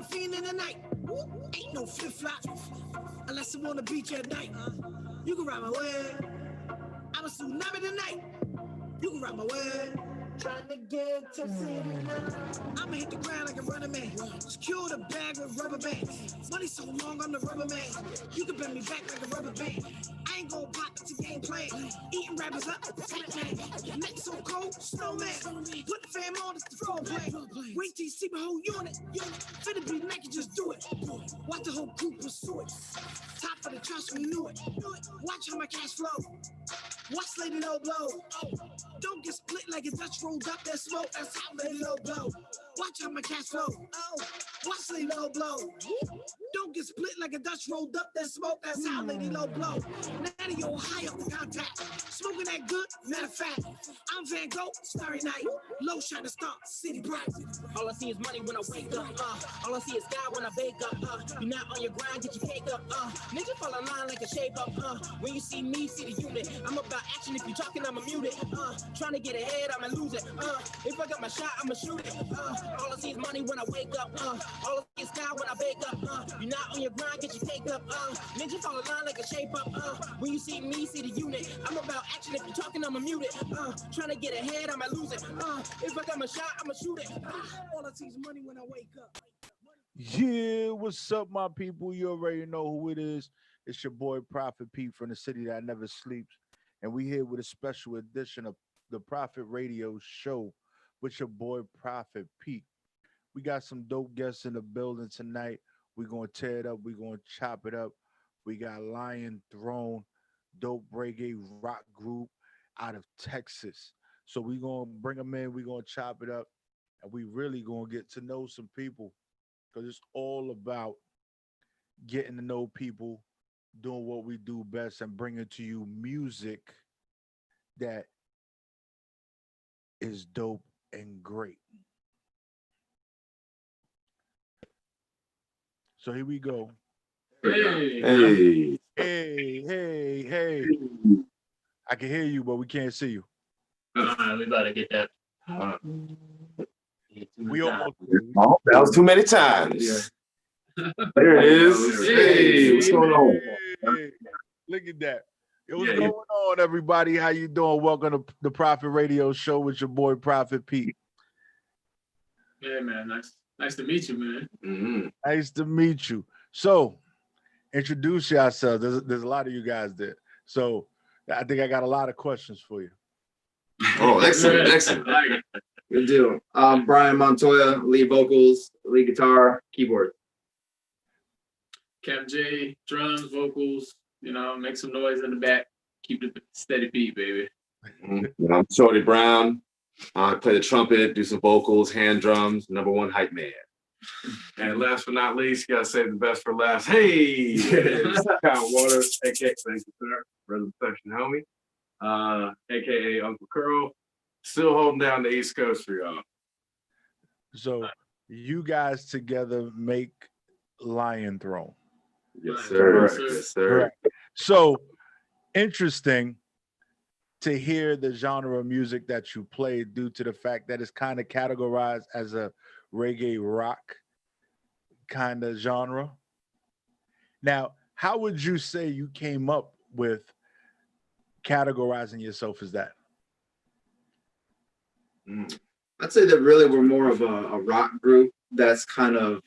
a fiend in the night. Ain't no flip-flop unless I wanna beat you at night. You can ride my way. I'm a tsunami tonight. You can ride my way. Trying to get to city now. I'ma hit the ground like a running man. Secure the bag with rubber bands. Money so long, I'm the rubber man. You can bend me back like a rubber band. I ain't gon' pop the game plan. Eating rappers up, fat man. Neck so cold, snowman. Put the fam on, it's the phone play. Wait till you see my whole unit. Finna be naked, just do it. Watch the whole group pursue it. Top of the trust, we knew it. Watch how my cash flow. Watch Lady Low blow. Don't get split like a Dutch rolled up that smoke. That's how Lady Low blow. Watch how my cash flow. Watch Lady Low blow. Don't get split like a Dutch rolled up that smoke. That's how Lady Low blow. Natty, yo, high up the contact. Smoking that good, matter of fact. I'm Van Gogh, Starry Night. Low shine to start, city bright. All I see is money when I wake up. All I see is God when I wake up. You're not on your grind, get your cake up. Nigga fall in line like a shape up. When you see me, see the unit. I'm about action. If you talking, I'ma mute it. Trying to get ahead, I'ma lose it. If I got my shot, I'ma shoot it. All I see is money when I wake up. All I see is God when I wake up. You're not on your grind, get your cake up. Ninja fall in line like a shape up. When you see me, see the unit. I'm about action. If you talking, I'ma mute it. Trying to get ahead, I'ma lose it. If I got my shot, I'ma shoot it. All I see is money when I wake up. Yeah, what's up, my people? You already know who it is. It's your boy Prophet Pete from the city that never sleeps. And we here with a special edition of the Prophet Radio Show with your boy Prophet Pete. We got some dope guests in the building tonight. We're going to tear it up. We're going to chop it up. We got LionThrone, dope reggae rock group out of Texas. So we're going to bring them in. We're going to chop it up. And we really going to get to know some people because it's all about getting to know people, doing what we do best, and bringing to you music that is dope and great. So here we go. Hey. Hey. I can hear you, but we can't see you. We about to get that. We almost. Oh, that was too many times. Yeah. There it is. Hey, what's going on? Hey, look at that. What's going on, everybody? How you doing? Welcome to the Prophet Radio Show with your boy Prophet Pete. Yeah, man. Nice to meet you, man. Mm-hmm. Nice to meet you. So, introduce yourselves. There's a lot of you guys there. So, I think I got a lot of questions for you. Oh, excellent. Good deal. Brian Montoya, lead vocals, lead guitar, keyboard. Cap J, drums, vocals, make some noise in the back. Keep the steady beat, baby. Mm-hmm. I'm Shorty Brown. I play the trumpet, do some vocals, hand drums, #1 hype man. And last but not least, you gotta save the best for last. Hey, it's Kyle Waters, aka thank you, sir, brother protection homie, aka Uncle Curl. Still holding down the East Coast for y'all. So you guys together make LionThrone. Yes, sir. Yes, sir. Correct. So interesting to hear the genre of music that you play due to the fact that it's kind of categorized as a reggae rock kind of genre. Now, how would you say you came up with categorizing yourself as that? I'd say that really we're more of a rock group that's kind of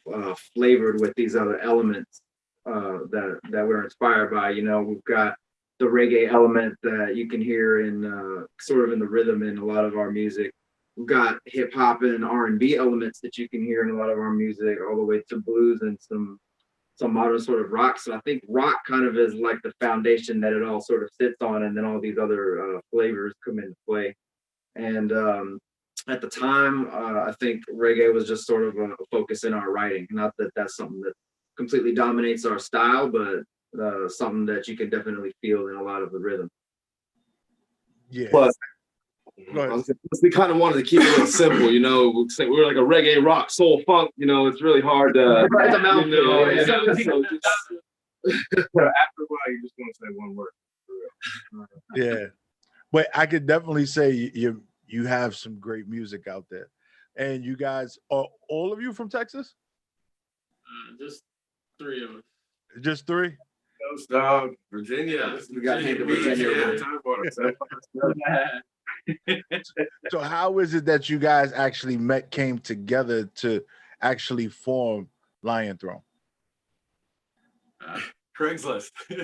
flavored with these other elements that we're inspired by. We've got the reggae element that you can hear in sort of in the rhythm in a lot of our music. We've got hip hop and R&B elements that you can hear in a lot of our music, all the way to blues and some modern sort of rock. So I think rock kind of is like the foundation that it all sort of sits on, and then all these other flavors come into play. And at the time, I think reggae was just sort of a focus in our writing. Not that that's something that completely dominates our style, but something that you can definitely feel in a lot of the rhythm. Yeah. Plus, we kind of wanted to keep it a little simple, we're like a reggae, rock, soul, funk. It's really hard to. It's a mouthful. After a while, you just want to say one word. Yeah, but I could definitely say you have some great music out there, and you guys are all of you from Texas? Just 3 of us. Just 3? Ghost Dog, Virginia. We got Hank of Virginia. Yeah, time for it. So how is it that you guys actually came together to actually form LionThrone? Craigslist. Yeah.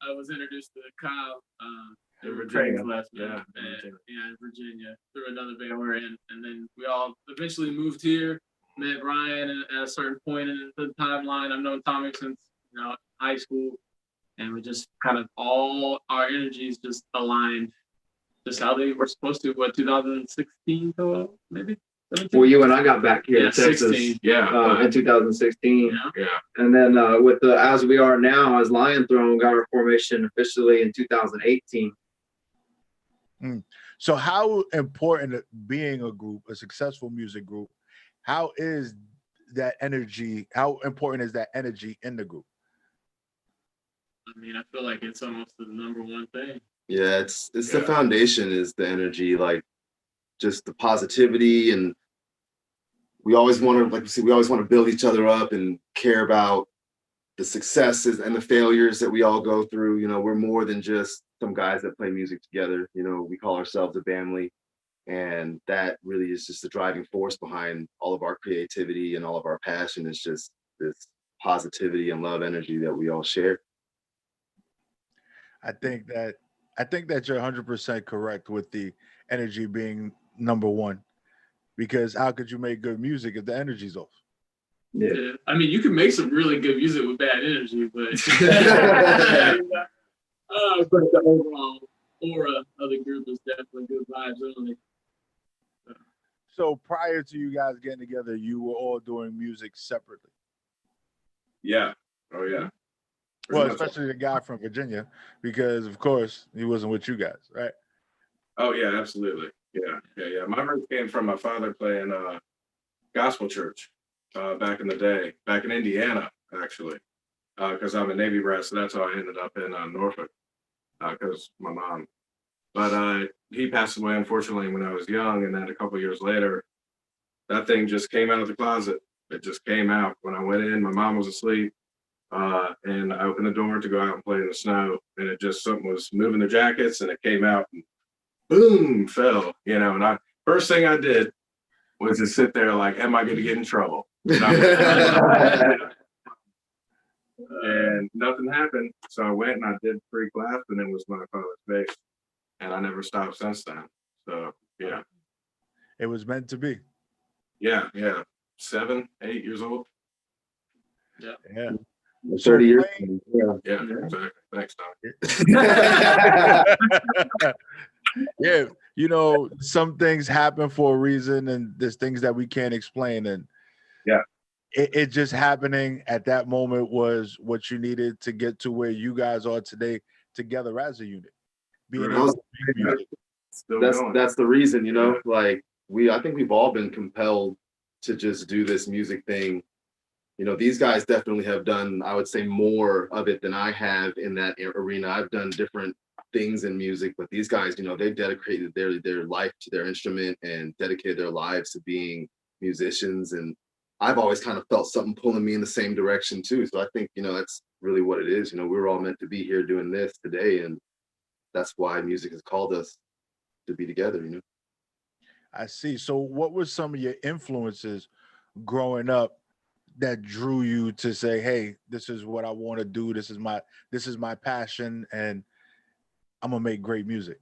I was introduced to Kyle in Virginia. Craigslist, in Virginia through another viewer, and then we all eventually moved here. Met Ryan at a certain point in the timeline. I've known Tommy since high school, and we just kind of all our energies just aligned, just how they were supposed to. What 2016, maybe. 17? Well, you and I got back here in Texas 16. in 2016. Yeah. And then with the As We Are Now as LionThrone got our formation officially in 2018. So how important being a group, a successful music group, how is that energy, how important is that energy in the group? I mean, I feel like it's almost the number one thing. Yeah, it's the foundation is the energy, like just the positivity, and we always want to, like you said, we always want to build each other up and care about the successes and the failures that we all go through. You know, we're more than just some guys that play music together. You know, we call ourselves a family, and that really is just the driving force behind all of our creativity and all of our passion. Is just this positivity and love energy that we all share. I think that you're 100% correct with the energy being number one, because how could you make good music if the energy's off? Yeah. I mean, you can make some really good music with bad energy, but but the overall aura of the group is definitely good vibes only. So prior to you guys getting together, you were all doing music separately. Yeah. Oh yeah. Well, especially the guy from Virginia, because of course he wasn't with you guys, right? Oh yeah, absolutely. Yeah. My roots came from my father playing gospel church back in the day, back in Indiana, actually, because I'm a Navy brat, so that's how I ended up in Norfolk, because my mom. But he passed away, unfortunately, when I was young, and then a couple years later, that thing just came out of the closet. It just came out. When I went in, my mom was asleep, and I opened the door to go out and play in the snow, and it just, something was moving the jackets, and it came out, and boom, fell, and first thing I did was to sit there like, am I going to get in trouble? And nothing happened. So I went and I did 3 class, and it was my father's bass. And I never stopped since then. So, yeah. It was meant to be. Yeah. 7, 8 years old. Yeah. 30 years. Yeah, exactly. Thanks, Tom. Yeah, some things happen for a reason, and there's things that we can't explain, and it just happening at that moment was what you needed to get to where you guys are today together as a unit. That's the reason, like I think we've all been compelled to just do this music thing. These guys definitely have done, I would say, more of it than I have in that arena. I've done different things in music, but these guys, they've dedicated their life to their instrument and dedicated their lives to being musicians. And I've always kind of felt something pulling me in the same direction too. So I think, that's really what it is. We're all meant to be here doing this today, and that's why music has called us to be together. I see. So what were some of your influences growing up that drew you to say, hey, this is what I want to do, this is my passion, and I'm gonna make great music?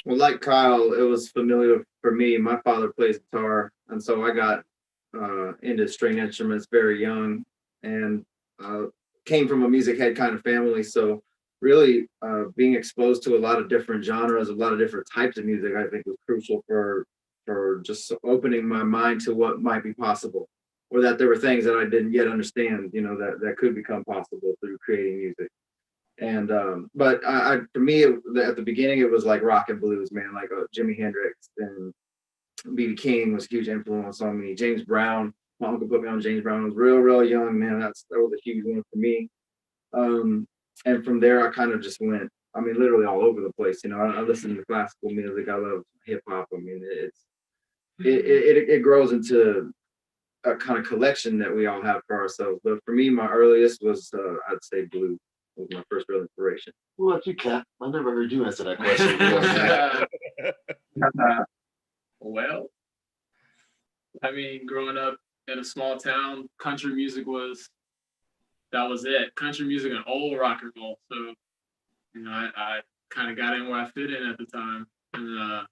Well, like Kyle, it was familiar for me. My father plays guitar, and so I got into string instruments very young, and came from a music head kind of family. So really being exposed to a lot of different genres, a lot of different types of music, I think was crucial for just opening my mind to what might be possible, or that there were things that I didn't yet understand, that could become possible through creating music. And but for me, at the beginning, it was like rock and blues, man, like Jimi Hendrix and B.B. King was a huge influence on me. James Brown, my uncle put me on James Brown. I was real young, man. That was a huge one for me. And from there, I kind of just went, I mean, literally all over the place. I listen to classical music. I love hip hop. I mean, it grows into a kind of collection that we all have for ourselves. But for me, my earliest was I'd say blues was my first real inspiration. Well, you Cap. I never heard you answer that question before. Well, I mean, growing up in a small town, country music that was it. Country music and old rock and roll. So, you know, I kind of got in where I fit in at the time. And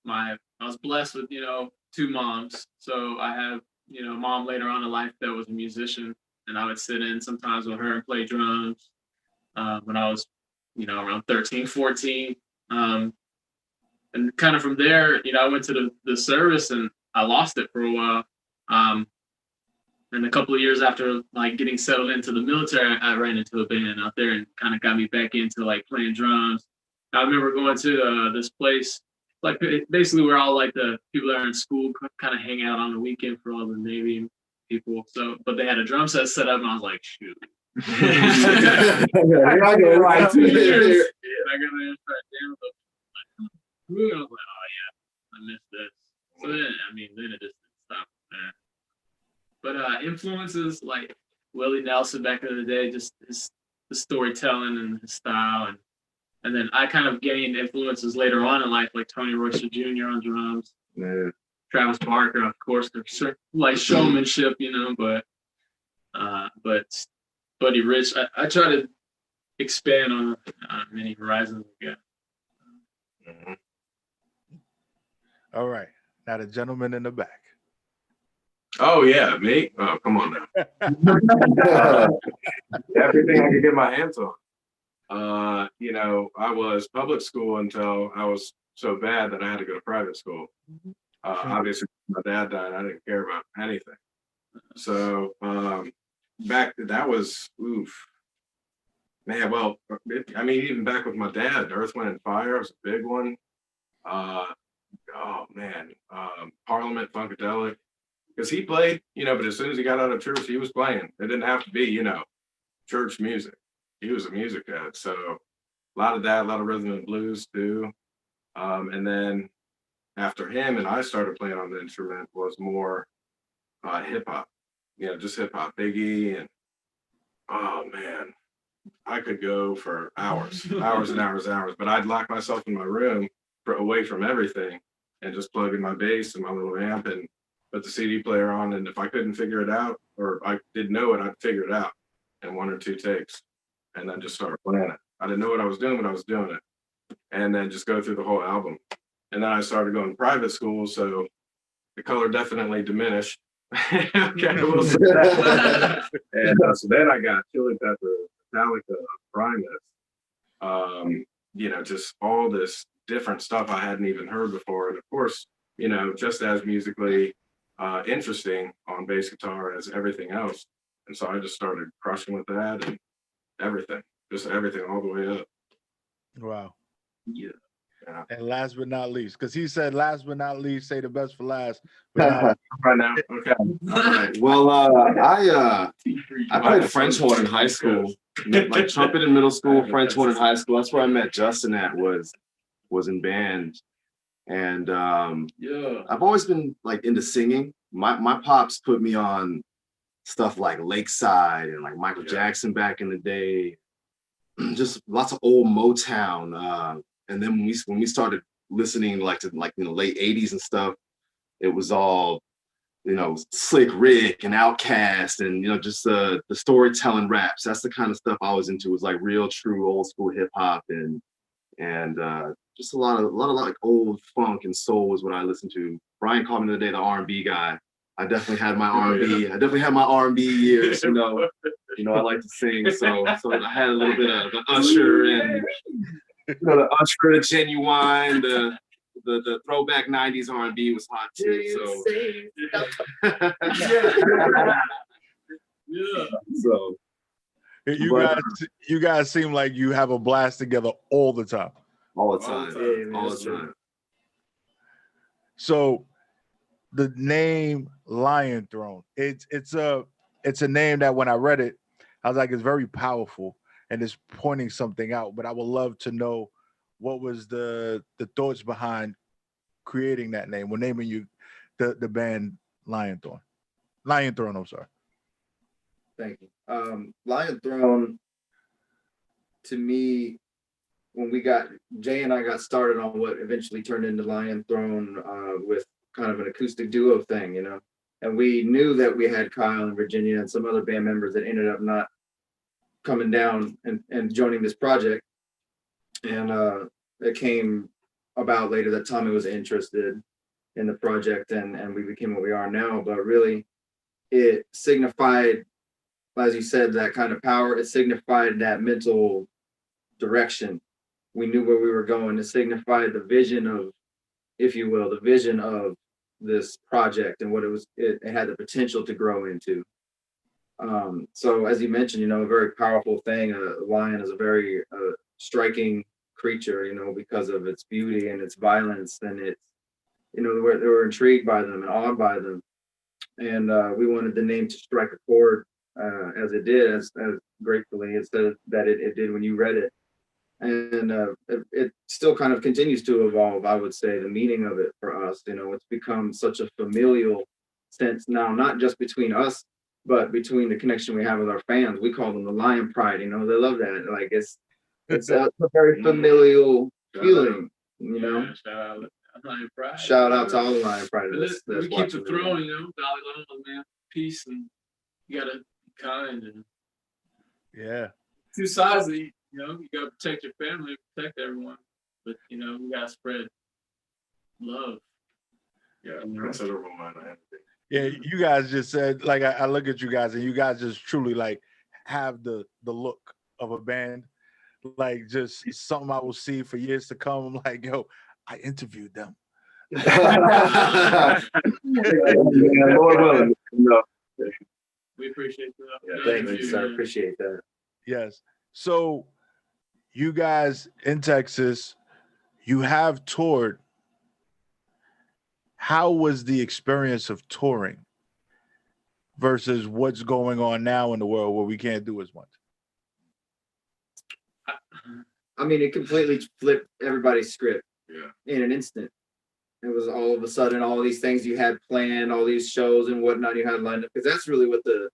I was blessed with, 2 moms. So I have, a mom later on in life that was a musician, and I would sit in sometimes with her and play drums when I was, around 13, 14. And kind of from there, I went to the service and I lost it for a while. And a couple of years after like getting settled into the military, I ran into a band out there and kind of got me back into like playing drums. I remember going to this place, like basically where all like the people that are in school kind of hang out on the weekend for all the Navy people. So, but they had a drum set set up, and I was like, shoot. I got there and I got there and started jamming. I was like, oh yeah, I missed this. So then, then it just didn't stop there. But influences like Willie Nelson back in the day, just the storytelling and his style, and then I kind of gained influences later on in life, like Tony Royster Jr. on drums, Travis Barker, of course, like showmanship, but Buddy Rich, I try to expand on many horizons again. Mm-hmm. All right, now the gentleman in the back. Oh yeah, me? Oh, come on now. Everything I could get my hands on. I was public school until I was so bad that I had to go to private school. Obviously, my dad died. I didn't care about anything. So that was oof. Man, well, even back with my dad, Earth, Wind, and Fire was a big one. Parliament, Funkadelic. Because he played, but as soon as he got out of church, he was playing. It didn't have to be, church music. He was a music head. So a lot of that, a lot of rhythm and blues too. And then after him and I started playing on the instrument was more hip hop, just hip hop, Biggie. And oh man, I could go for hours, hours and hours and hours, but I'd lock myself in my room away from everything and just plug in my bass and my little amp and put the CD player on, and if I couldn't figure it out or I didn't know it, I'd figure it out in 1 or 2 takes and then just start playing it. I didn't know what I was doing, but I was doing it. And then just go through the whole album. And then I started going to private school, so the color definitely diminished. Okay, we'll say that. And so then I got Chili Pepper, Metallica, Primus, just all this different stuff I hadn't even heard before. And of course, just as musically interesting on bass guitar as everything else. And so I just started crushing with that and just everything all the way up. Wow. Yeah. And last but not least, because he said last but not least, say the best for last. Right now. Okay. All right. Well, I played French horn in high school, like trumpet in middle school, French horn in high school. That's where I met Justin at was in band. And I've always been like into singing. My pops put me on stuff like Lakeside and like Michael Jackson back in the day, just lots of old Motown. And then when we started listening to late 80s and stuff, it was all Slick Rick and Outkast and just the storytelling raps. That's the kind of stuff I was into, was like real true old school hip hop and just a lot of like old funk and soul is what I listened to. Brian called me today the R&B guy. I definitely had my R&B. I definitely had my R&B years. I like to sing, so I had a little bit of the Usher and the Usher, the Genuine, the throwback '90s R&B was hot too. So So you guys seem like you have a blast together all the time. All the time. So the name LionThrone, it's a name that when I read it, I was like, it's very powerful and it's pointing something out. But I would love to know what was the thoughts behind creating that name, when naming you the band LionThrone. LionThrone, I'm sorry. Thank you. LionThrone, to me, when Jay and I got started on what eventually turned into LionThrone with kind of an acoustic duo thing, and we knew that we had Kyle and Virginia and some other band members that ended up not coming down and joining this project. And it came about later that Tommy was interested in the project, and we became what we are now. But really, it signified, as you said, that kind of power. It signified that mental direction. We knew where we were going. It signified the vision of, if you will, the vision of this project and what it had the potential to grow into. So as you mentioned, a very powerful thing. A lion is a very striking creature, because of its beauty and its violence, and it's, they were intrigued by them and awed by them. And we wanted the name to strike a chord as it did, as gratefully it said that it did when you read it. And it still kind of continues to evolve, I would say, the meaning of it for us. It's become such a familial sense now, not just between us, but between the connection we have with our fans. We call them the Lion Pride. They love that. Like it's a very familial feeling. Yeah, Lion Pride. Shout out to all the Lion Pride. We keep the throne, Dalai Lama, man, peace, and you gotta be kind and Yeah. two sides of it. You gotta protect your family, protect everyone, but we gotta spread love. Yeah, considerable amount of empathy. Yeah, you guys just said, like, I look at you guys and you guys just truly like have the look of a band, like just something I will see for years to come. I'm like, yo, I interviewed them. Yeah, Lord willing. We appreciate that. Yeah, thank you, sir. Appreciate that. Yes. So you guys in Texas, you have toured. How was the experience of touring versus what's going on now in the world where we can't do as much? I mean, it completely flipped everybody's script Yeah. in an instant. It was all of a sudden all these things you had planned, all these shows and whatnot you had lined up, because that's really what the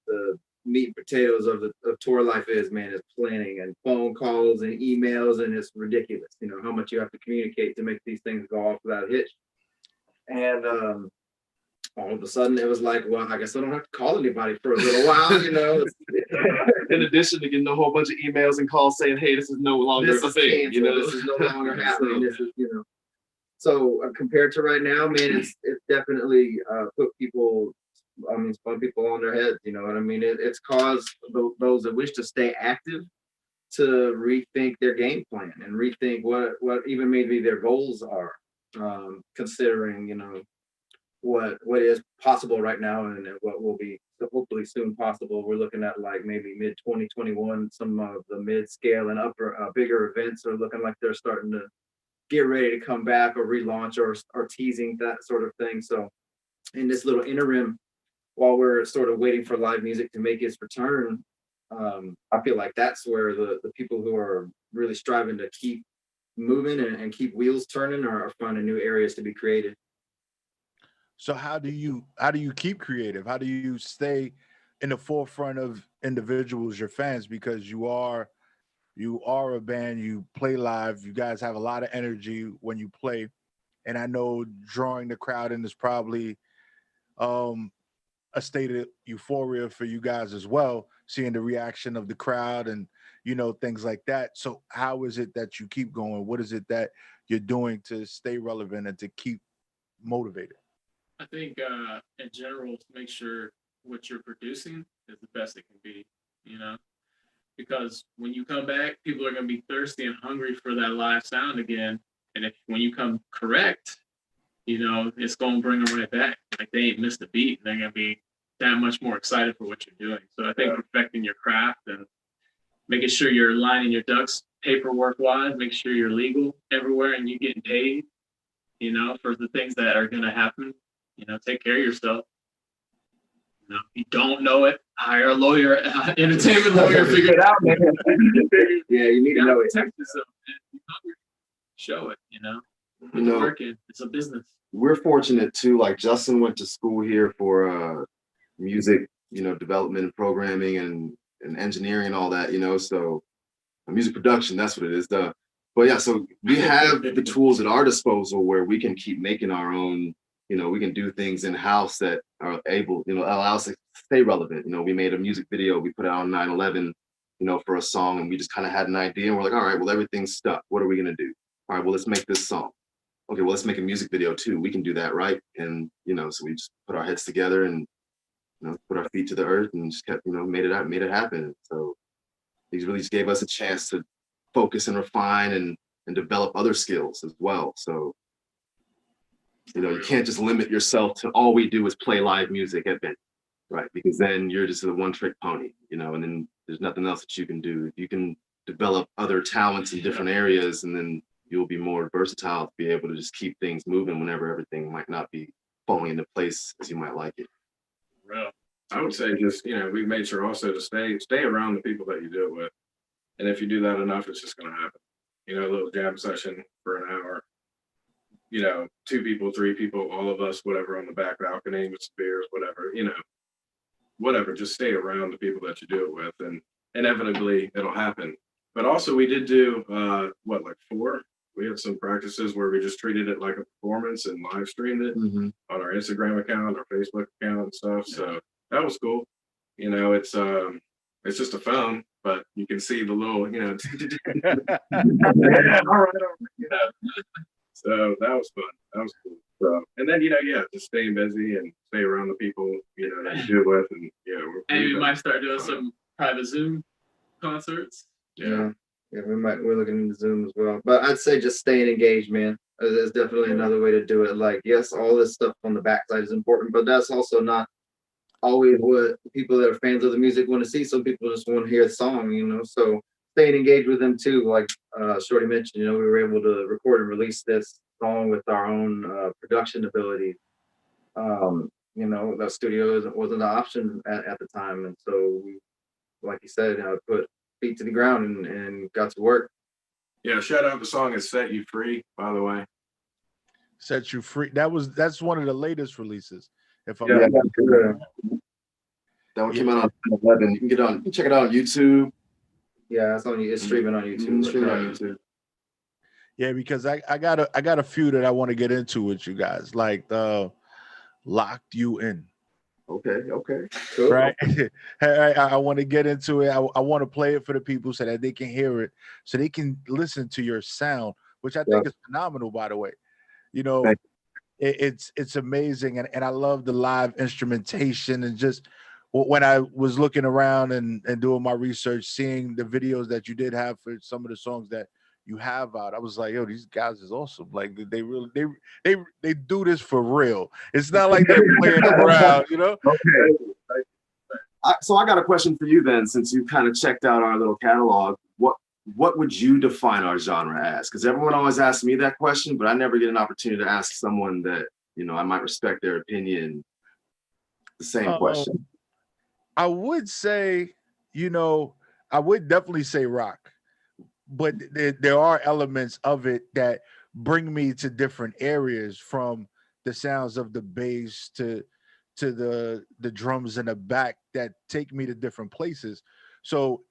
meat and potatoes of tour life is, man, is planning and phone calls and emails, and it's ridiculous, how much you have to communicate to make these things go off without a hitch. And all of a sudden it was like, well, I guess I don't have to call anybody for a little while, In addition to getting a whole bunch of emails and calls saying, hey, this is no longer a thing, this is no longer happening. This is, So compared to right now, man, it's definitely spun people on their heads. You know what I mean? It's caused those that wish to stay active to rethink their game plan and rethink what even maybe their goals are, considering what is possible right now and what will be hopefully soon possible. We're looking at like maybe mid 2021. Some of the mid-scale and upper bigger events are looking like they're starting to get ready to come back or relaunch or teasing that sort of thing. So in this little interim, while we're sort of waiting for live music to make its return, I feel like that's where the people who are really striving to keep moving and keep wheels turning are finding new areas to be created. So how do you keep creative? How do you stay in the forefront of individuals, your fans, because you are a band, you play live, you guys have a lot of energy when you play, and I know drawing the crowd in is probably a state of euphoria for you guys as well, seeing the reaction of the crowd and things like that. So how is it that you keep going? What is it that you're doing to stay relevant and to keep motivated? I think in general, to make sure what you're producing is the best it can be, because when you come back, people are going to be thirsty and hungry for that live sound again. And when you come correct, it's going to bring them right back. Like they ain't missed a beat. They're going to be that much more excited for what you're doing. So I think perfecting your craft and making sure you're lining your ducks paperwork wise, make sure you're legal everywhere and you're getting paid, for the things that are going to happen. Take care of yourself. If you don't know it, hire a lawyer, entertainment lawyer, figure it out, man. Yeah, you need to know it. Protect yourself, man. Show it, It's working. It's a business. We're fortunate too. Like Justin went to school here for music, development and programming and engineering and all that, so music production, that's what it is. But yeah, so we have the tools at our disposal where we can keep making our own, we can do things in house that are able, allow us to stay relevant. We made a music video, we put it out on 9/11, for a song, and we just kind of had an idea and we're like, all right, well, everything's stuck. What are we gonna do? All right, well, let's make this song. Okay, well, let's make a music video too. We can do that, right? And so we just put our heads together and put our feet to the earth and just kept, made it happen. So these really just gave us a chance to focus and refine and develop other skills as well. So, you can't just limit yourself to all we do is play live music at venues, right? Because then you're just a one-trick pony, and then there's nothing else that you can do. You can develop other talents in different areas, and then you'll be more versatile to be able to just keep things moving whenever everything might not be falling into place as you might like it. Real. I would say just, we've made sure also to stay around the people that you do it with. And if you do that enough, it's just going to happen. A little jam session for an hour, 2 people, 3 people, all of us, whatever, on the back balcony with beers, whatever, whatever, just stay around the people that you do it with, and inevitably it'll happen. But also we did do, like 4? We had some practices where we just treated it like a performance and live streamed it on our Instagram account, our Facebook account and stuff. So that was cool. It's just a phone, but you can see the little, all right. So that was fun. That was cool. So, and then, just staying busy and stay around the people, that you do with. And, and we might start doing some private Zoom concerts. Yeah, we're looking into Zoom as well. But I'd say just staying engaged, man. There's definitely another way to do it. Like, yes, all this stuff on the backside is important, but that's also not always what people that are fans of the music want to see. Some people just want to hear the song, so staying engaged with them too. Like Shorty mentioned, we were able to record and release this song with our own production ability. The studio wasn't an option at the time. And so we, like you said, put feet to the ground and got to work. Yeah, shout out the song is Set You Free, by the way. Set You Free. That's one of the latest releases. If I'm that one came out on 11. You can check it out on YouTube. Yeah, it's streaming on YouTube. Yeah, because I got a few that I want to get into with you guys, like Locked You In. Okay. Cool. Right. I want to get into it. I want to play it for the people so that they can hear it, so they can listen to your sound, which I think is phenomenal, by the way. It's amazing. And I love the live instrumentation, and just when I was looking around and doing my research, seeing the videos that you did have for some of the songs that you have out, I was like, yo, these guys is awesome. Like they really they do this for real. It's not like they're playing around, Okay. So I got a question for you then, since you kind of checked out our little catalog. What would you define our genre as? Because everyone always asks me that question, but I never get an opportunity to ask someone that, I might respect their opinion the same question. I would say, I would definitely say rock, but there are elements of it that bring me to different areas, from the sounds of the bass to the drums in the back, that take me to different places. So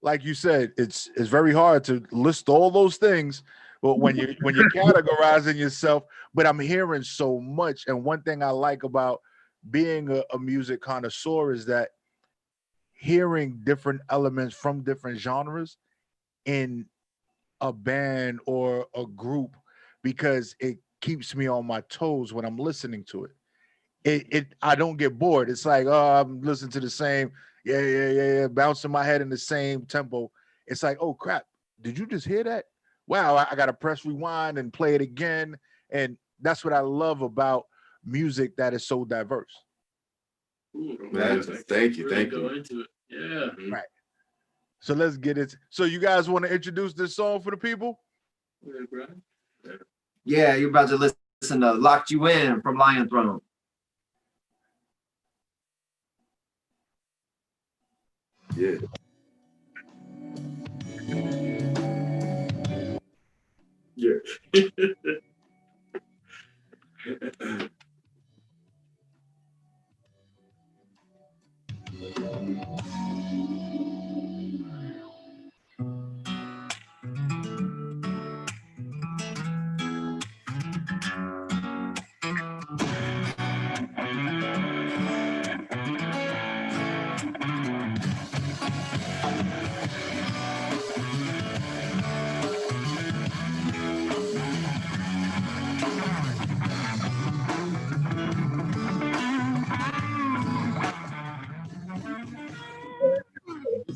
like you said, it's very hard to list all those things, but when you're categorizing yourself, but I'm hearing so much. And one thing I like about being a music connoisseur is that hearing different elements from different genres in a band or a group, because it keeps me on my toes when I'm listening to it. I don't get bored. It's like, oh, I'm listening to the same, bouncing my head in the same tempo. It's like, oh crap, did you just hear that? Wow, I gotta press rewind and play it again. And that's what I love about music that is so diverse. Man, thank you. Go into it. Yeah. Right. So let's get it. So you guys want to introduce this song for the people? Yeah, you're about to listen to Locked You In from LionThrone. Yeah. Yeah.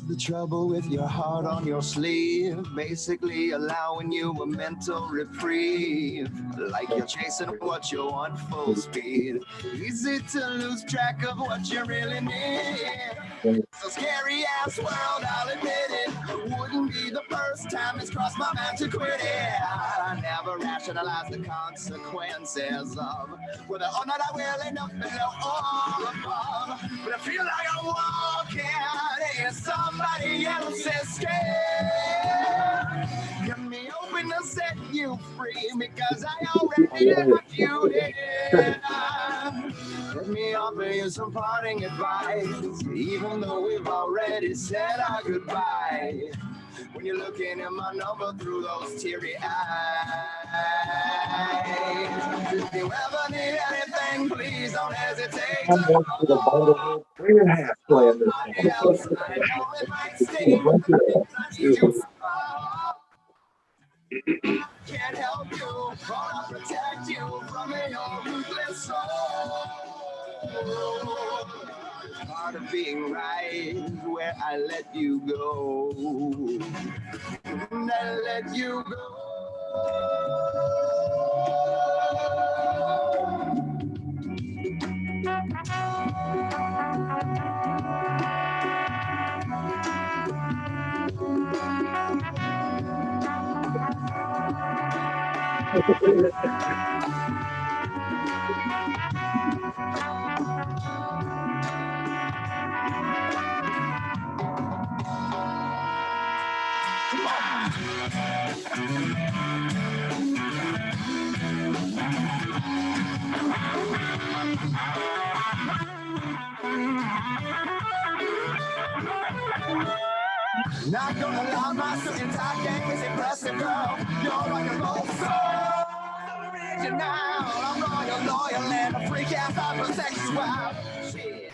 The trouble with your heart on your sleeve, basically allowing you a mental reprieve. Like you're chasing what you want full speed. Easy to lose track of what you really need. So scary ass world, I'll admit it. Wouldn't be the first time it's crossed my mind to quit it. I never rationalize the consequences of whether or not I will end up below or above. But I feel like I'm walking in somebody else's skin. Get me open to set you free because I already left you there. Let me offer you some parting advice, even though we've already said our goodbye. When you're looking at my number through those teary eyes, if you ever need anything, please don't hesitate to call. Somebody else, I know it might sting, but I need you. Can't help you, wanna protect you from your ruthless soul. Part of being right is where I let you go. And I let you go. Not gonna lie, my suit and tie game is impressive, girl. You're rock and roll soul original. I'm loyal, and a freak ass I protect you wild. Shit,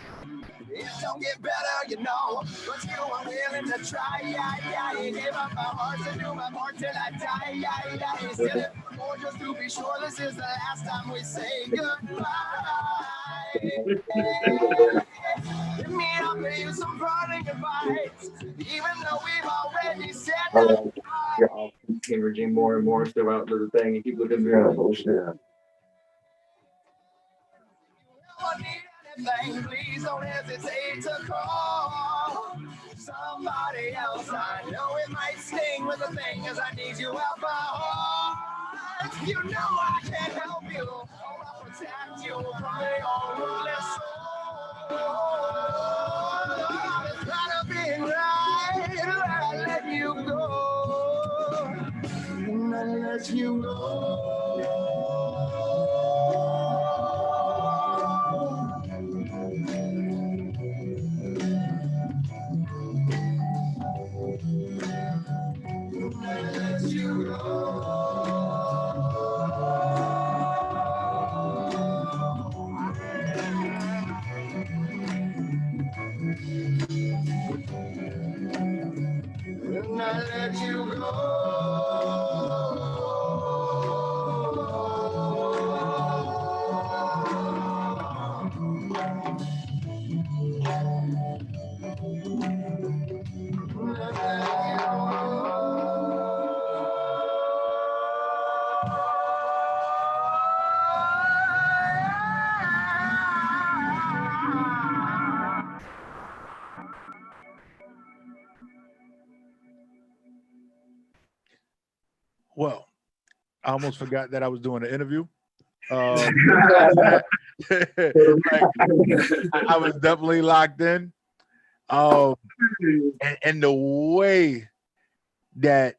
it don't get better, you know. But you are willing to try, yeah. You gave up my heart to do my part till I die, yeah. Still it more just to be sure this is the last time we say goodbye. Let me offer you some parting advice, even though we've already said that. I'll keep hemorrhaging more and more throughout the thing and keep looking beautiful. Anything, please don't hesitate to call somebody else. I know it might sting, but the thing is I need you out my heart. You know I can't help you, I'll protect you from your ruthless soul. It's gotta be right where I let you go, and I let you go. Let you go. And I let you go. Well, I almost forgot that I was doing an interview. Like, I was definitely locked in. And the way that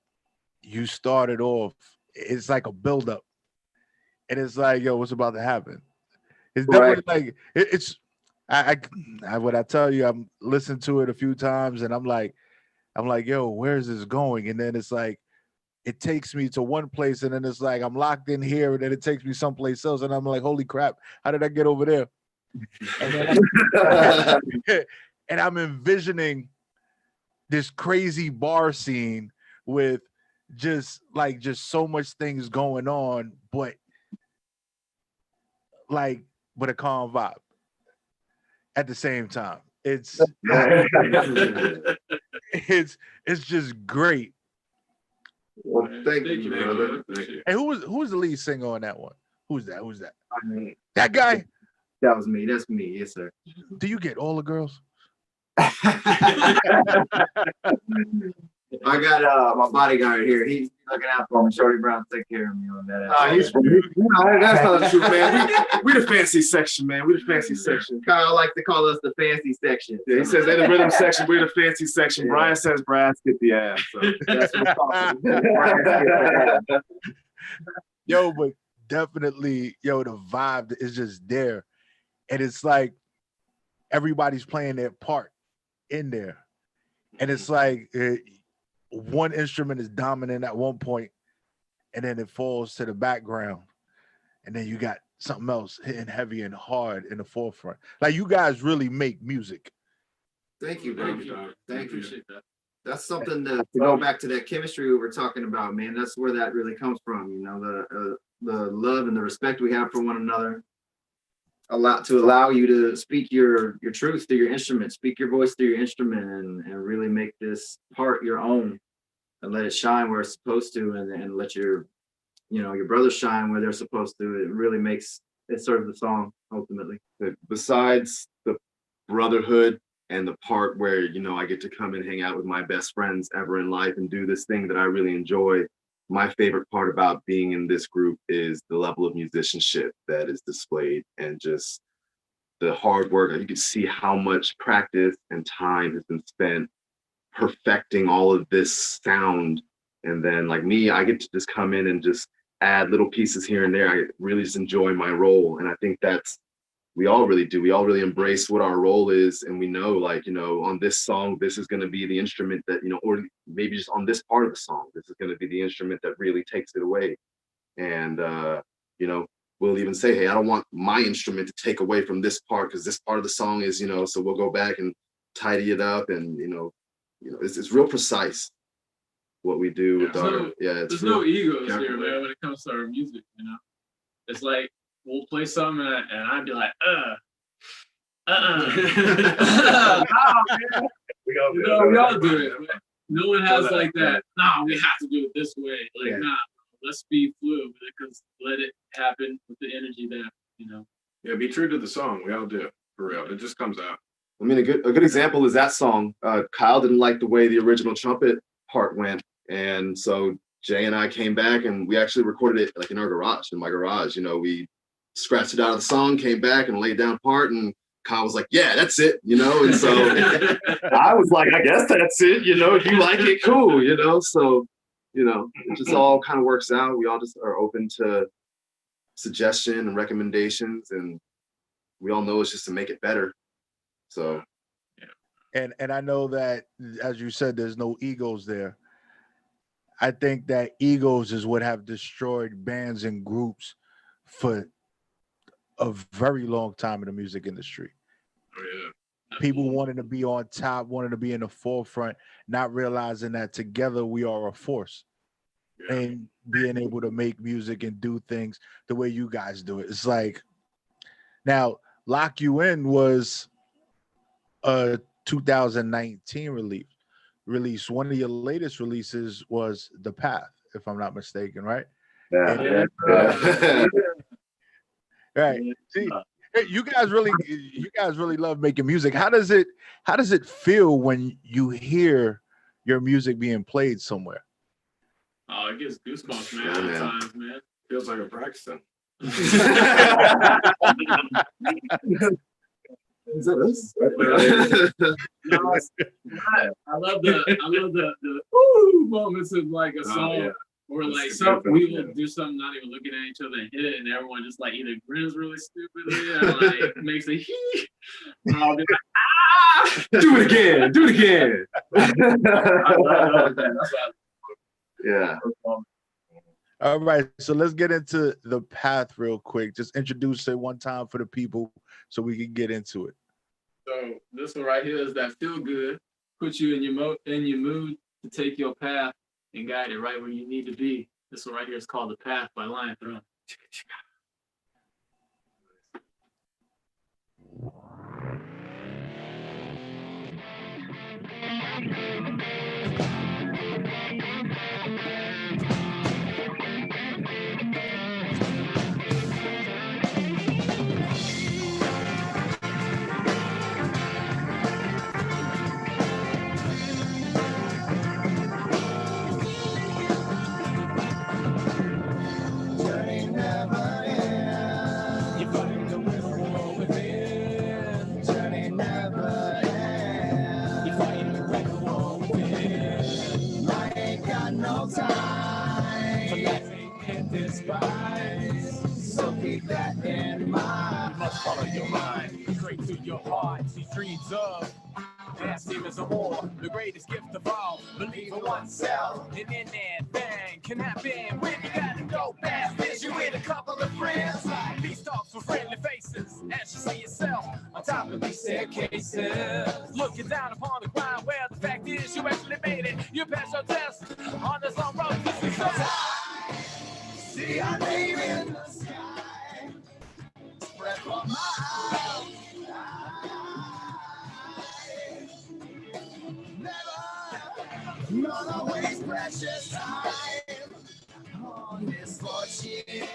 you started off, it's like a buildup. and it's like, yo, what's about to happen? It's Right. definitely like it's. What I tell you, I'm listened to it a few times, and I'm like, yo, where's this going? And then it's like, it takes me to one place, and then it's like I'm locked in here, and then it takes me someplace else, and I'm like, holy crap, how did I get over there? And then and I'm envisioning this crazy bar scene with just so much things going on, but a calm vibe at the same time. It's it's just great. Well, thank you, you, brother. man. Thank you. And who was the lead singer on that one? Who's that? I mean, That guy? that was me. That's me. Yes, sir. Do you get all the girls? I got my bodyguard here. He's looking out for me. Shorty Brown take care of me on that. That's not the truth, man. We the fancy section, man. We the fancy section. Kyle like to call us the fancy section. Yeah, he says they're the rhythm section. We're the fancy section. Yeah. Brian says brass get the ass. So. That's what I'm Yo, but definitely, yo, the vibe is just there. And it's like everybody's playing their part in there. And it's like one instrument is dominant at one point, and then it falls to the background. And then you got something else hitting heavy and hard in the forefront. Like, you guys really make music. Thank you, Thank bro. you, dog. Thank you. Appreciate that. That's something to go back to that chemistry we were talking about, man. That's where that really comes from. You know, the love and the respect we have for one another. Allow you to speak your truth through your instrument, speak your voice through your instrument, and really make this part your own, and let it shine where it's supposed to, and let your brothers shine where they're supposed to. It really makes it serve the song ultimately. Besides the brotherhood and the part where, I get to come and hang out with my best friends ever in life and do this thing that I really enjoy, my favorite part about being in this group is the level of musicianship that is displayed and just the hard work. You can see how much practice and time has been spent perfecting all of this sound. And then, like me, I get to just come in and just add little pieces here and there. I really just enjoy my role. And I think we all really do. We all really embrace what our role is. And we know, on this song, this is going to be the instrument that, or maybe just on this part of the song, this is going to be the instrument that really takes it away. And, we'll even say, hey, I don't want my instrument to take away from this part because this part of the song is, so we'll go back and tidy it up. And, it's real precise what we do with there's no egos here, man, when it comes to our music, It's like, we'll play something and I'd be like, we all do it. Right? No one has like that. Nah, we have to do it this way. Like, nah, let's be fluid with it, because let it happen with the energy that, Yeah, be true to the song. We all do it, for real. It just comes out. I mean, a good example is that song. Kyle didn't like the way the original trumpet part went. And so Jay and I came back and we actually recorded it in my garage. We scratched it out of the song, came back and laid down part, and Kyle was like, yeah, that's it, and so I was like, I guess that's it, if you like it, cool, so, it just all kind of works out. We all just are open to suggestion and recommendations, and we all know it's just to make it better. So. And I know that, as you said, there's no egos there. I think that egos is what have destroyed bands and groups for a very long time in the music industry. Oh, yeah. People wanting to be on top, wanting to be in the forefront, not realizing that together we are a force. Yeah. And being able to make music and do things the way you guys do it. It's like, now, Lock You In was a 2019 release. One of your latest releases was The Path, if I'm not mistaken, right? Yeah. Right. See, you guys really love making music. How does it feel when you hear your music being played somewhere? Oh, it gives goosebumps, man. Yeah, Sometimes, man. Feels like a practicing. Is it this? I love the ooh moments of like a song Or like we will do something not even looking at each other and hit it, and everyone just like either grins really stupidly or like makes a hee. And I'll be like, ah! Do it again. Do it again. Yeah. All right, so let's get into the path real quick. Just introduce it one time for the people so we can get into it. So this one right here is that feel good, put you in your mood to take your path and guide it right where you need to be. This one right here is called The Path by LionThrone. So keep that in mind. You must follow your mind, straight to your heart. These dreams of past demons of war, the greatest gift of all. Believe in oneself, and in anything can happen. When you gotta go past this, you with a couple of friends. These talks with friendly faces, as you see yourself on top of these staircases. Looking down upon the ground where the fact is you actually made it. You passed your test on this long road to success. See our name in the sky, spread for miles. Never gonna waste precious time on this fortune.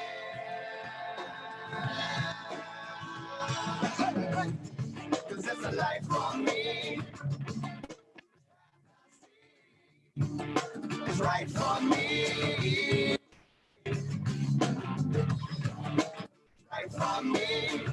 Cause it's a life for me. It's right for me. Right for me.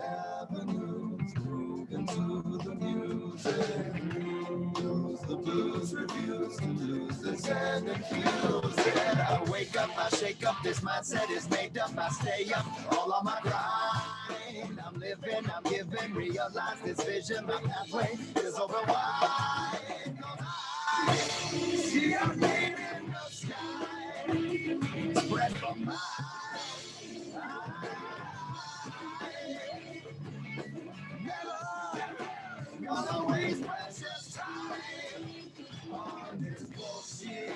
Avenues, moving to the music. Lose the blues, refuse to lose the sand and cues. Yeah, I wake up, I shake up, this mindset is made up. I stay up, all on my grind. I'm living, I'm giving, realize this vision. My pathway is over wide. See our name in the sky, spread for miles. Gonna waste precious time on this bullshit.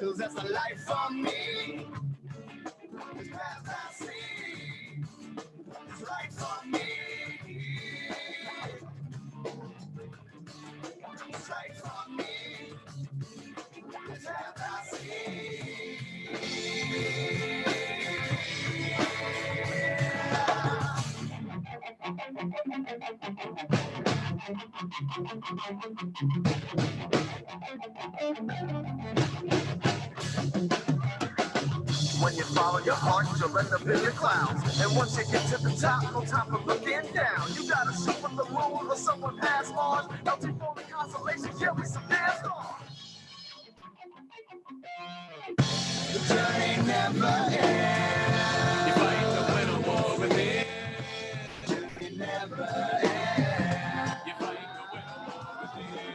Cause that's a life for me. This path I see is right for me. It's right for me. This path I see. When you follow your heart, you'll end up in the clouds. And once you get to the top, no time for looking down. You gotta shoot with the moon or someone past Mars. I'll take all the constellations, yeah, we some damn stars. The journey never ends. If I ain't the winner, war within. The journey never ends. If I ain't the winner, war within.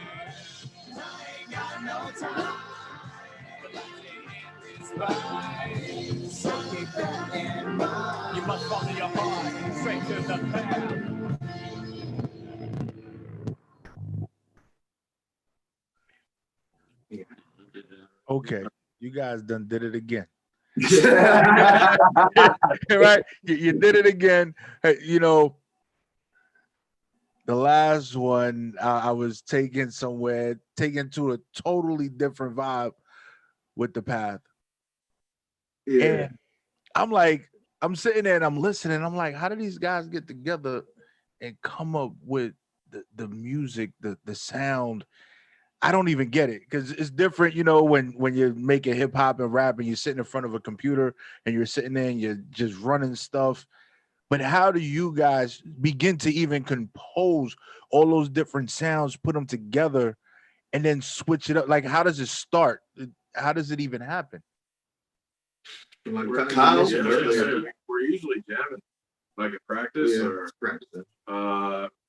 I ain't got no time. So keep that in mind. You must follow your heart, straight to the path. Okay, you guys done did it again. Right? You did it again. Hey, you know, The last one I was taken somewhere, taken to a totally different vibe with the path. Yeah. And I'm like, I'm sitting there and I'm listening. I'm like, how do these guys get together and come up with the music, the sound? I don't even get it because it's different, when you're making hip hop and rap and you're sitting in front of a computer and you're sitting there and you're just running stuff. But how do you guys begin to even compose all those different sounds, put them together, and then switch it up? Like, how does it start? How does it even happen? Like Kyle? mentioned Yeah, earlier. we're usually jamming like at practice Yeah, or practicing.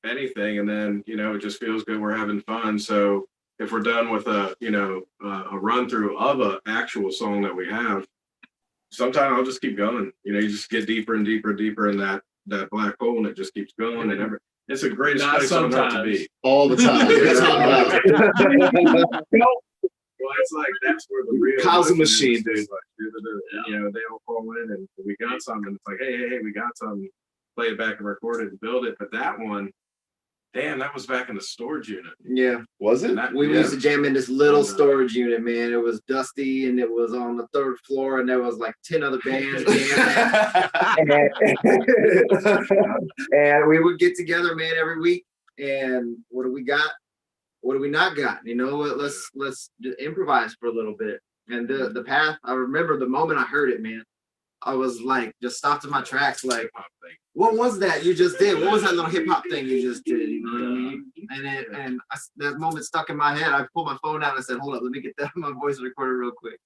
anything, and then it just feels good. We're having fun. So if we're done with a run through of a actual song that we have, sometimes I'll just keep going. You just get deeper and deeper and deeper in that black hole, and it just keeps going. And it's a great Not place on earth to sometimes. be. All the time. Yeah. Talking about Well, it's like that's where the real Kyle's a emotion machine, is. dude. It's like, they all call in and we got something. It's like, hey, we got something. Play it back and record it and build it. But that one, damn, that was back in the storage unit. Yeah. Was it? That- We yeah. used to jam in this little And, storage unit, man. It was dusty and it was on the 3rd floor and there was like 10 other bands jamming. And we would get together, man, every week. And what do we got? What do we not got? You know what? Let's improvise for a little bit. And the path, I remember the moment I heard it, man. I was like, just stopped in my tracks, like, what was that you just did? What was that little hip hop thing you just did? You know what I mean? And that moment stuck in my head. I pulled my phone out and I said, hold up, let me get that my voice recorded real quick.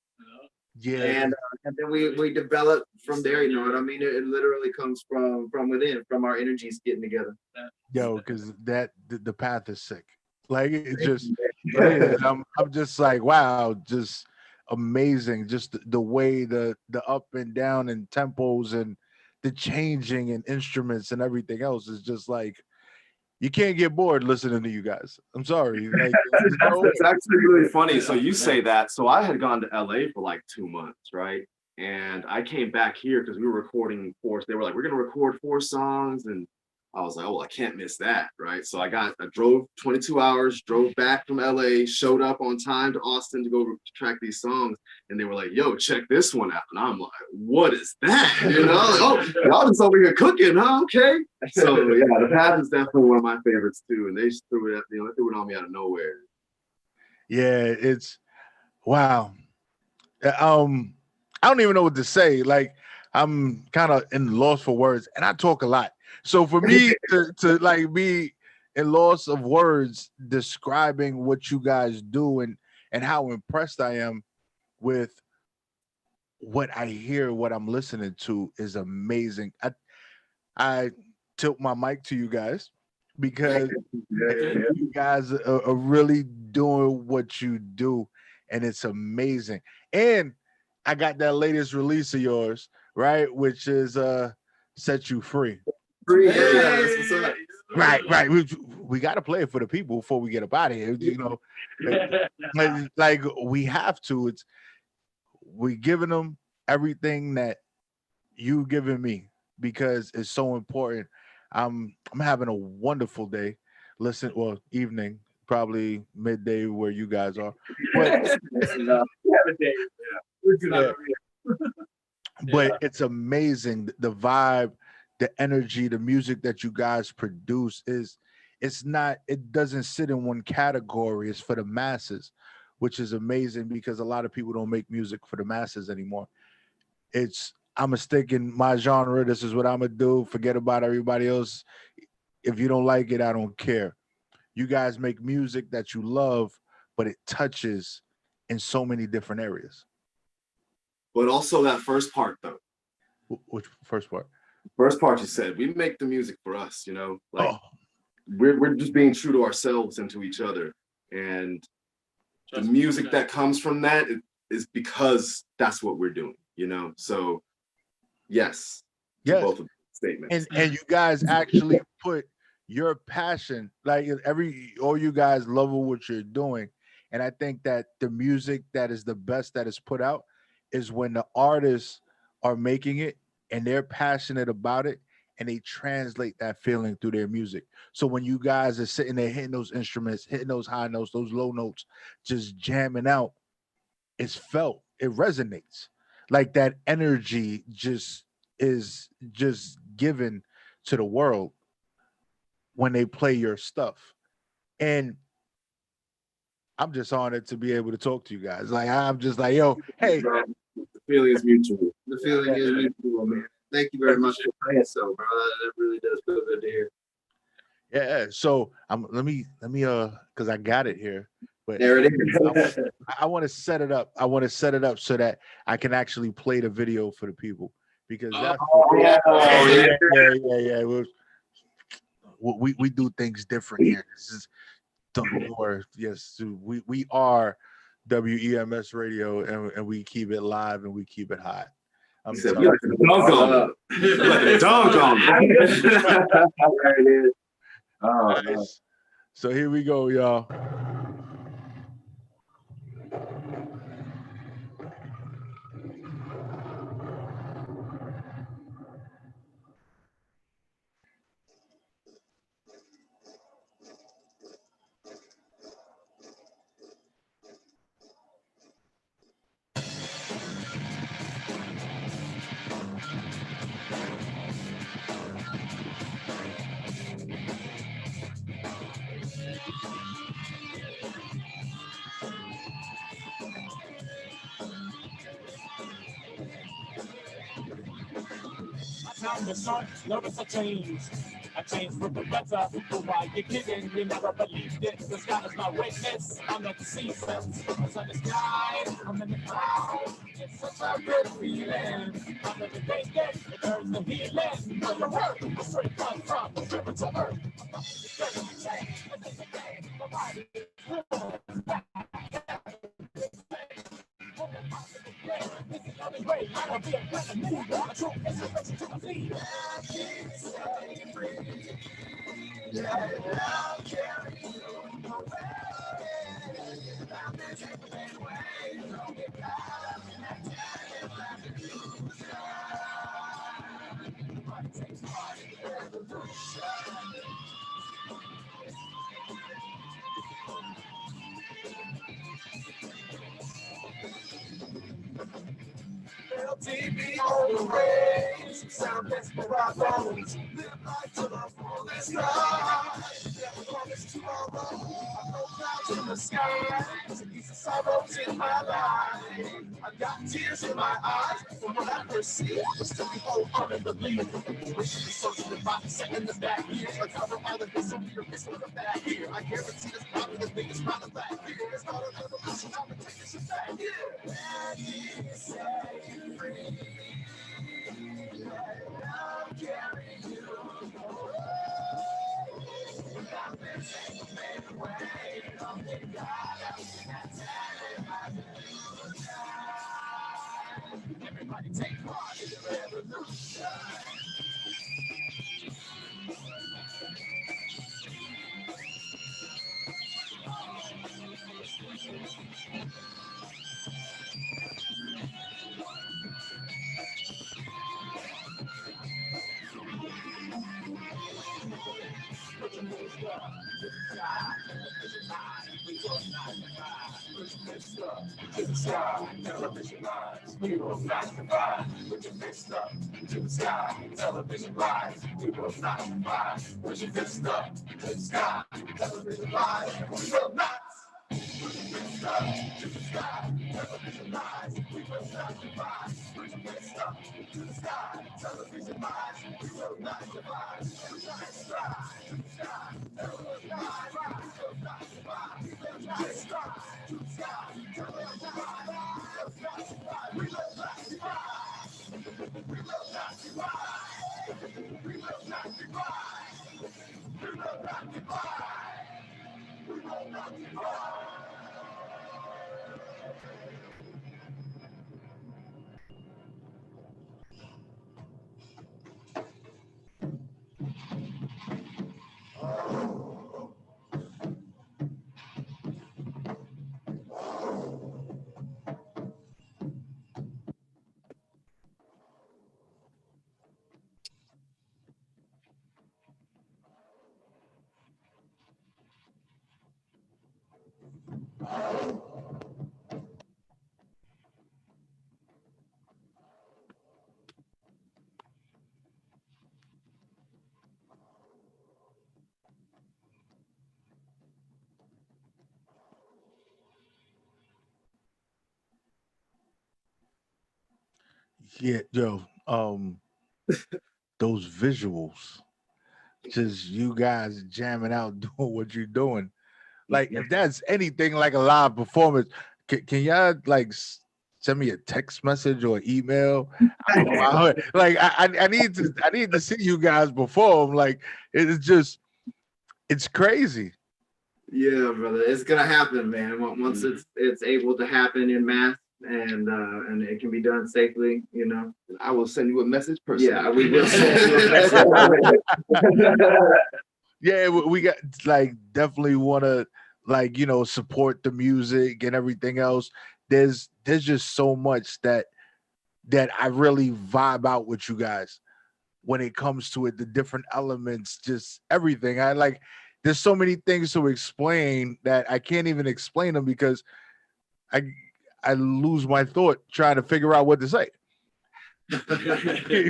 Yeah. And then we developed from there. You know what I mean? It literally comes from within, from our energies getting together. Yo, because the path is sick. Like it just it is. I'm just like, wow, just amazing. Just the way the up and down and tempos and the changing and instruments and everything else is just like you can't get bored listening to you guys. I'm sorry. Like there's no way. It's actually really funny. So you say that. So I had gone to LA for like 2 months, right? And I came back here because we were recording 4. They were like, we're gonna record 4 songs, and I was like, oh, well, I can't miss that, right? So I drove 22 hours, drove back from LA, showed up on time to Austin to go track these songs, and they were like, yo, check this one out. And I'm like, what is that? Like, oh, y'all just over here cooking, huh? Okay. So yeah, the path is definitely one of my favorites too. And they just threw it on me out of nowhere. Yeah, it's wow. I don't even know what to say. Like I'm kind of in loss for words, and I talk a lot. So for me to like be in loss of words describing what you guys do and how impressed I am with what I hear, what I'm listening to is amazing. I tilt my mic to you guys because you guys are really doing what you do, and it's amazing. And I got that latest release of yours, right? Which is Set You Free. Yeah, that's what's up. Right. We got to play it for the people before we get up out of here. Like we have to. We giving them everything that you giving me because it's so important. I'm having a wonderful day. Listen, well, evening, probably midday where you guys are. But yeah. But it's amazing the vibe, the energy, the music that you guys produce it doesn't sit in one category. It's for the masses, which is amazing because a lot of people don't make music for the masses anymore. I'm gonna stick in my genre. This is what I'm gonna do. Forget about everybody else. If you don't like it, I don't care. You guys make music that you love, but it touches in so many different areas. But also that first part though. Which first part? First part you said, we make the music for us, like Oh, we're just being true to ourselves and to each other. And the music that comes from that is because that's what we're doing, So yes, to yes. both of the statements. And you guys actually put your passion, like all you guys love what you're doing. And I think that the music that is the best that is put out is when the artists are making it and they're passionate about it and they translate that feeling through their music. So when you guys are sitting there hitting those instruments, hitting those high notes, those low notes, just jamming out, it's felt, it resonates. Like that energy just is just given to the world when they play your stuff. And I'm just honored to be able to talk to you guys. Like I'm just like, yo, hey, The feeling is mutual. The feeling is mutual, man. Thank you very much for playing so, bro. That really does feel good to hear. yeah. So let me because I got it here. But There it is. I want to set it up. I want to set it up so that I can actually play the video for the people because that's yeah. We do things different here. This is or yes, we are WEMS radio and we keep it live and we keep it hot. I'm You like to dunk on it. You like to dunk on it. There it is. Oh, nice. So here we go, y'all. Time to start, notice a change. A change for the better. But why you kidding? You never believed it. The sky is my witness. I'm at the seasons. The sun is sky. I'm in the clouds. It's such a good feeling. I'm in the day. It earns the healing. Know your worth. Straight cut from the river to earth. LTV on the waves, sound desperados, live life to the fullest. Never promise tomorrow. I know clouds in the sky, these are sorrows in my life. I got tears in my eyes from what I perceive, but still behold, I'm in the lead. Wishing the social divide, set in the back here. I cover all of this, so be a risk of the back here. I guarantee this probably the biggest problem back here. It's not a revolution, I'm gonna take this shit back Everybody take part in the revolution. To the sky, television lines, we will not divide. Put your fist up to the sky, television lines, we will not divide. Put your fist up to the sky, television lines, we will not. Put your fist up to the sky, television lines, we will not divide. Put your fist up to the sky, television lines, we will not divide. Put your fist up to the sky, television lines, we will not divide. Put your fist up to the sky, television lines, we will not divide. We will not divide. We will not divide. We will not divide. We will not divide. Yeah, yo, those visuals, just you guys jamming out, doing what you're doing. Like, if that's anything like a live performance, can y'all like send me a text message or email? Like, I need to see you guys perform. Like, it's just it's crazy. Yeah, brother, it's gonna happen, man. Once it's able to happen in mass and it can be done safely, you know. I will send you a message personally. Yeah, we will send you a message. Yeah, we got like definitely want to like support the music and everything else. There's just so much that I really vibe out with you guys when it comes to it, the different elements, just everything. I like there's so many things to explain that I can't even explain them because I I lose my thought trying to figure out what to say.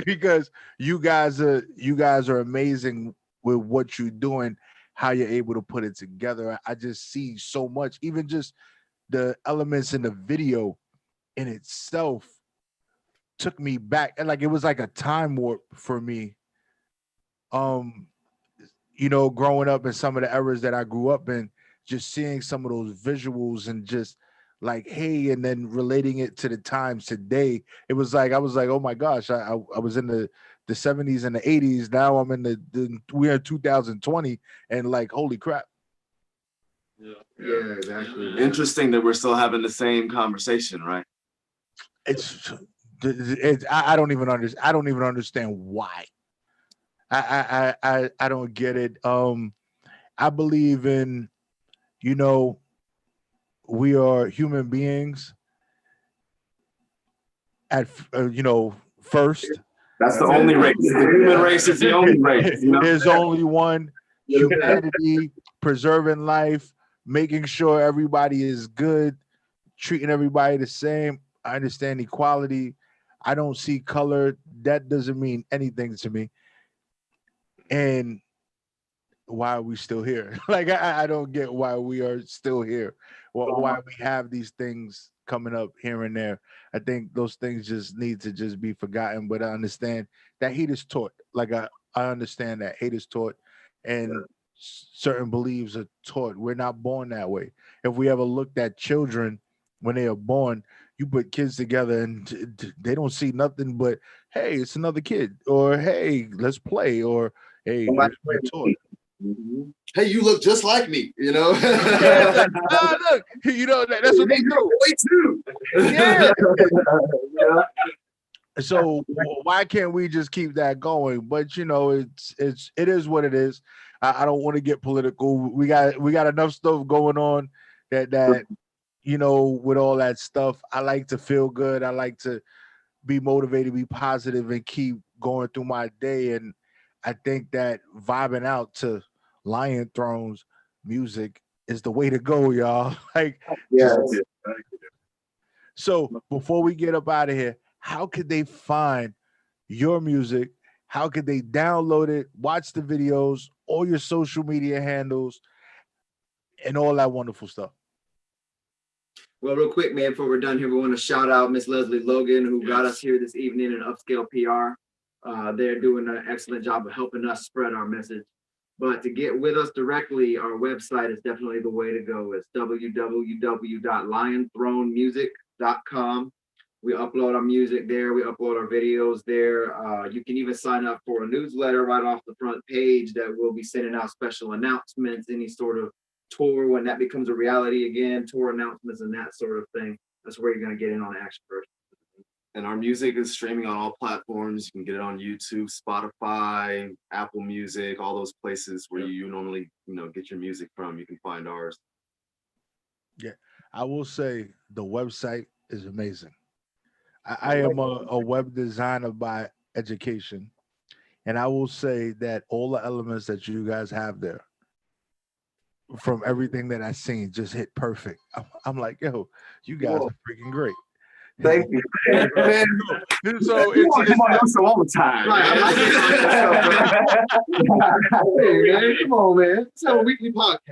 Because you guys are amazing with what you're doing, how you're able to put it together. I just see so much, even just the elements in the video in itself took me back, and like it was like a time warp for me. Um, growing up in some of the eras that I grew up in, just seeing some of those visuals and just like, hey, and then relating it to the times today, it was like I was like, oh my gosh, I was in the 70s and the 80s. Now I'm in the we're in 2020, and like, holy crap. Yeah, exactly. Interesting that we're still having the same conversation, right? I don't even understand. I don't even understand why. I don't get it. I believe in, you know, we are human beings at first. That's the only race. The human race is the only race. There's only one. Humanity, preserving life, making sure everybody is good, treating everybody the same. I understand equality. I don't see color. That doesn't mean anything to me. And why are we still here? Like I don't get why we are still here. Why we have these things coming up here and there. I think those things just need to just be forgotten. But I understand that hate is taught. Like I understand that hate is taught, and certain beliefs are taught. We're not born that way. If we ever looked at children when they are born, you put kids together and they don't see nothing but, hey, it's another kid, or hey, let's play, or hey, we're taught. Hey, you look just like me, Yeah, like, look, that's what they do. Boy, too. Yeah. So why can't we just keep that going? But it is what it is. I don't want to get political. We got enough stuff going on that with all that stuff. I like to feel good. I like to be motivated, be positive, and keep going through my day. And I think that vibing out to LionThrone's music is the way to go, y'all. Like, Yeah. so before we get up out of here, how could they find your music? How could they download it, watch the videos, all your social media handles, and all that wonderful stuff? Well, real quick, man, before we're done here, we want to shout out Miss Leslie Logan, who got us here this evening in Upscale PR. They're doing an excellent job of helping us spread our message. But to get with us directly, our website is definitely the way to go. It's www.lionthronemusic.com. We upload our music there. We upload our videos there. You can even sign up for a newsletter right off the front page that will be sending out special announcements, any sort of tour when that becomes a reality again, tour announcements and that sort of thing. That's where you're going to get in on action first. And our music is streaming on all platforms. You can get it on YouTube, Spotify, Apple Music, all those places where you normally, get your music from. You can find ours. Yeah, I will say the website is amazing. I am a web designer by education, and I will say that all the elements that you guys have there from everything that I seen just hit perfect. I'm like, yo, you guys Whoa. are freaking great. Thank you, man. So You it's want to come on your show all the time. Right, I like getting on your show, Hey, man, come on, man. Let's have a weekly podcast.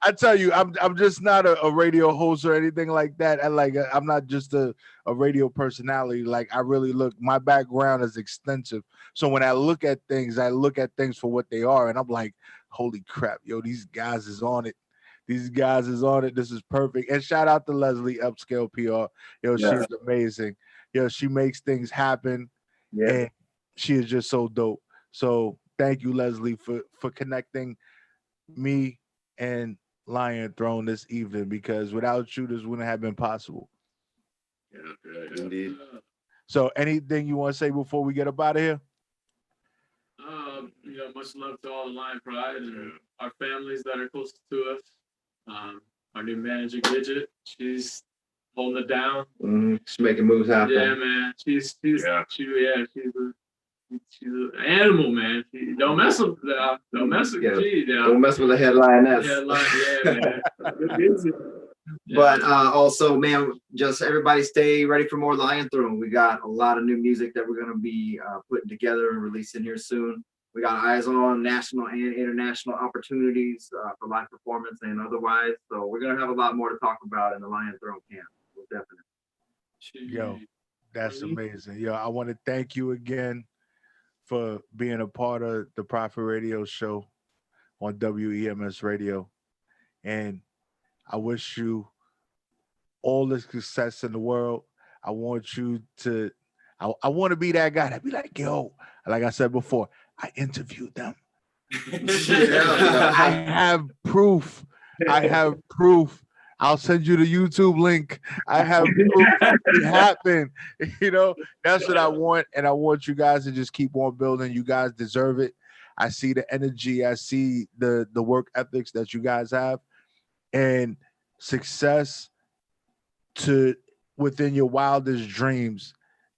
I tell you, I'm just not a radio host or anything like that. I'm not just a radio personality. Like I really look, my background is extensive. So when I look at things for what they are, and I'm like, holy crap, yo, these guys is on it. These guys is on it. This is perfect. And shout out to Leslie Upscale PR. Yo, Yeah. she's amazing. Yo, she makes things happen, Yeah. and she is just so dope. So thank you, Leslie, for connecting me and LionThrone this evening, because without you, this wouldn't have been possible. Yeah. Indeed. So anything you want to say before we get up out of here? Much love to all the Lion Pride and our families that are close to us. Our new manager, Gidget, she's holding it down. Just making moves happen. Yeah, man. She's an animal, man. Don't mess with Don't mess with the headlioness. headline. Yeah, man. But also, man, just everybody stay ready for more LionThrone. We got a lot of new music that we're gonna be putting together and releasing here soon. We got eyes on national and international opportunities for live performance and otherwise. So we're gonna have a lot more to talk about in the LionThrone camp. We'll definitely. Yo, that's amazing. Yo, I want to thank you again for being a part of the Prophet Radio Show on WEMS Radio. And I wish you all the success in the world. I want you to, I want to be that guy that be like, yo, like I said before, I interviewed them. I have proof. I'll send you the YouTube link. I have proof it happened. That's what I want. And I want you guys to just keep on building. You guys deserve it. I see the energy. I see the work ethics that you guys have. And success to within your wildest dreams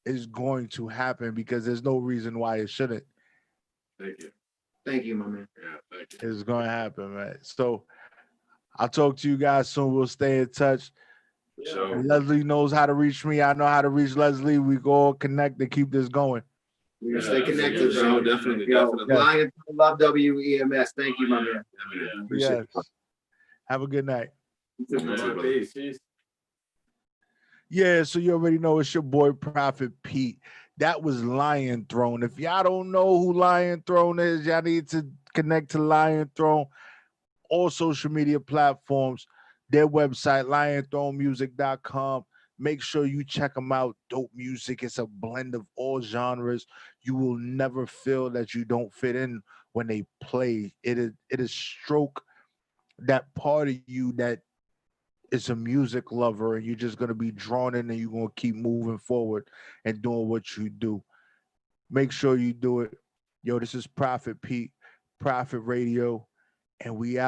is going to happen, because there's no reason why it shouldn't. Thank you. Thank you, my man. Yeah, thank you. It's going to happen, man. So I'll talk to you guys soon. We'll stay in touch. So Leslie knows how to reach me. I know how to reach Leslie. We go connect and keep this going. We're gonna stay connected, bro. Definitely. Lion love WEMS. Thank you, my man. Yes. Have a good night. Peace. Yeah, so you already know it's your boy Prophet Pete. That was LionThrone. If y'all don't know who LionThrone is, y'all need to connect to LionThrone. All social media platforms, their website, lionthronemusic.com. Make sure you check them out. Dope music. It's a blend of all genres. You will never feel that you don't fit in when they play. It is stroke that part of you that is a music lover, and you're just going to be drawn in, and you're going to keep moving forward and doing what you do. Make sure you do it. Yo, this is Prophet Pete, Prophet Radio, and we out.